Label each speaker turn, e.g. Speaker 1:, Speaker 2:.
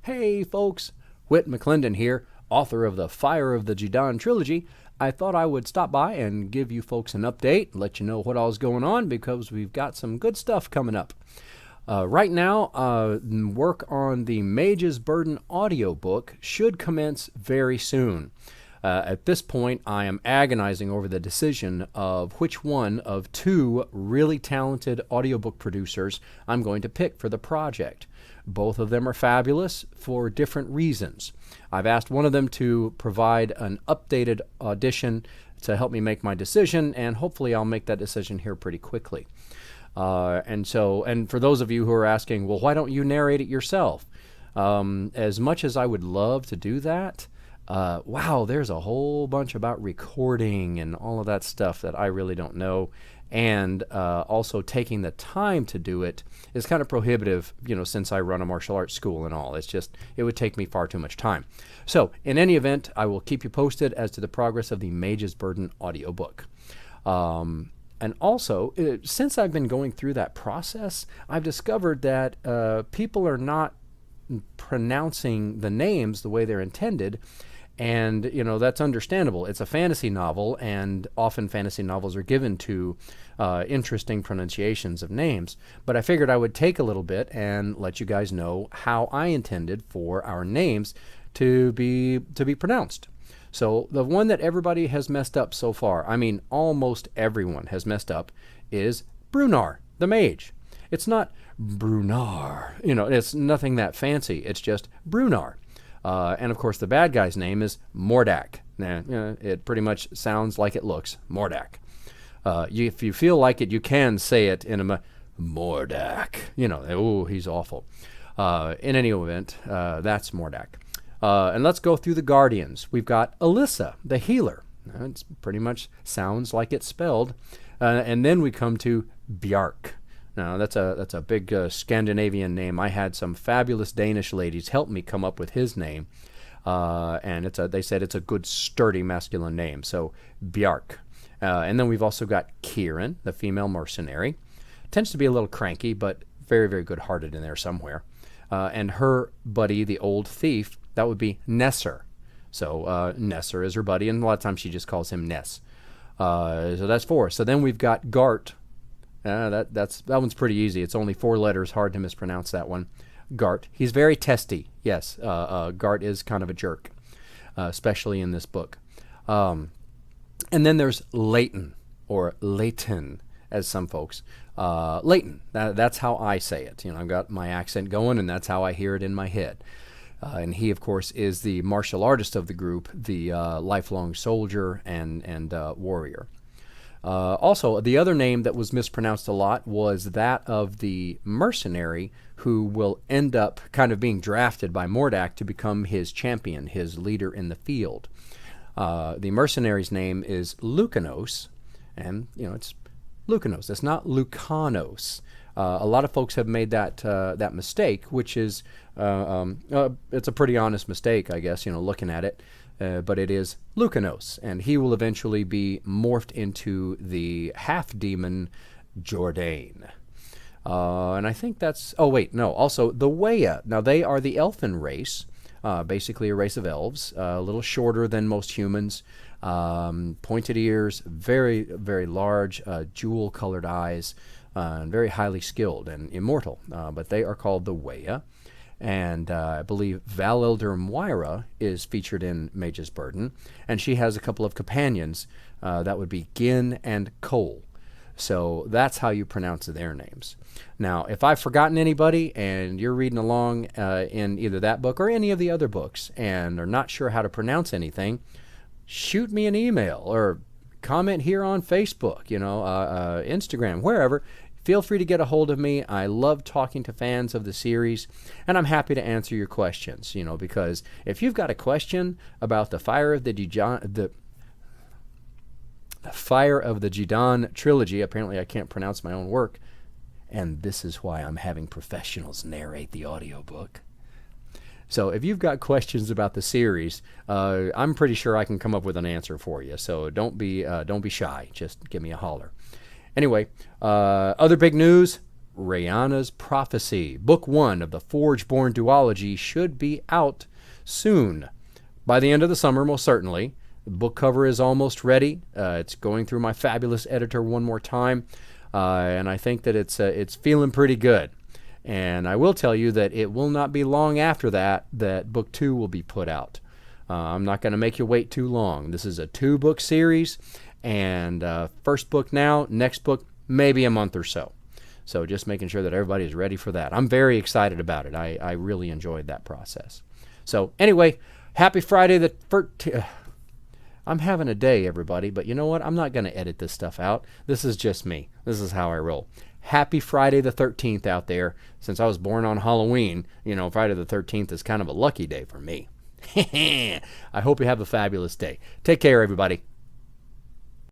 Speaker 1: Hey folks, Whit McClendon here, author of the Fire of the Jidan trilogy. I thought I would stop by and give you folks an update, let you know what all's going on because we've got some good stuff coming up. Right now, work on the Mage's Burden audiobook should commence very soon. At this point, I am agonizing over the decision of which one of two really talented audiobook producers I'm going to pick for the project. Both of them are fabulous for different reasons. I've asked one of them to provide an updated audition to help me make my decision, and hopefully I'll make that decision here pretty quickly. And for those of you who are asking, well, why don't you narrate it yourself? As much as I would love to do that, wow, there's a whole bunch about recording and all of that stuff that I really don't know. And also taking the time to do it is kind of prohibitive, since I run a martial arts school and all. It would take me far too much time. So in any event, I will keep you posted as to the progress of the Mage's Burden audiobook. And also, since I've been going through that process, I've discovered that people are not pronouncing the names the way they're intended. And, that's understandable. It's a fantasy novel, and often fantasy novels are given to interesting pronunciations of names. But I figured I would take a little bit and let you guys know how I intended for our names to be pronounced. So the one that everybody has messed up so far, I mean almost everyone has messed up, is Brunar, the mage. It's not Brunar, it's nothing that fancy. It's just Brunar. And of course the bad guy's name is Mordak. It pretty much sounds like it looks, Mordak. If you feel like it, you can say it in a Mordak. Oh, he's awful. In any event, that's Mordak. And let's go through the guardians. We've got Alyssa, the healer. It pretty much sounds like it's spelled. And then we come to Bjark. Now, that's a big Scandinavian name. I had some fabulous Danish ladies help me come up with his name. And they said it's a good, sturdy masculine name. So, Bjark. And then we've also got Kieran, the female mercenary. Tends to be a little cranky, but very, very good-hearted in there somewhere. And her buddy, the old thief, that would be Nesser. So Nesser is her buddy, and a lot of times she just calls him Ness. So that's 4. So then we've got Gart. That one's pretty easy. It's only 4 letters, hard to mispronounce that one. Gart. He's very testy. Yes, Gart is kind of a jerk, especially in this book. And then there's Leighton, or Leighton, as some folks. Leighton. That's how I say it. I've got my accent going, and that's how I hear it in my head. And he, of course, is the martial artist of the group, the lifelong soldier and warrior. Also, the other name that was mispronounced a lot was that of the mercenary who will end up kind of being drafted by Mordak to become his champion, his leader in the field. The mercenary's name is Lucanos, and, it's Lucanos. It's not Lucanos. A lot of folks have made that mistake, which is it's a pretty honest mistake, I guess, looking at it. But it is Lucanos, and he will eventually be morphed into the half-demon Jourdain. And I think that's... Oh, wait, no. Also, the Weya. Now, they are the elfin race, basically a race of elves, a little shorter than most humans, pointed ears, very, very large, jewel-colored eyes, and very highly skilled and immortal. But they are called the Weya. And I believe Val Elder Moira is featured in Mage's Burden, and she has a couple of companions. That would be Gin and Cole. So that's how you pronounce their names. Now, if I've forgotten anybody and you're reading along in either that book or any of the other books and are not sure how to pronounce anything, shoot me an email or comment here on Facebook, Instagram, wherever. Feel free to get a hold of me. I love talking to fans of the series, and I'm happy to answer your questions, because if you've got a question about the Fire of the Jidan trilogy, apparently I can't pronounce my own work, and this is why I'm having professionals narrate the audiobook. So if you've got questions about the series, I'm pretty sure I can come up with an answer for you. So don't be shy. Just give me a holler. Anyway, other big news, Reyanna's Prophecy. Book 1 of the Forge-Born duology should be out soon. By the end of the summer, most certainly. The book cover is almost ready. It's going through my fabulous editor one more time, and I think that it's feeling pretty good. And I will tell you that it will not be long after that book 2 will be put out. I'm not going to make you wait too long. This is a 2-book series, and first book now, next book maybe a month or so. So just making sure that everybody is ready for that. I'm very excited about it. I really enjoyed that process. So anyway, happy Friday the 13th. I'm having a day, everybody, but you know what? I'm not going to edit this stuff out. This is just me. This is how I roll. Happy Friday the 13th out there. Since I was born on Halloween, Friday the 13th is kind of a lucky day for me. I hope you have a fabulous day. Take care, everybody.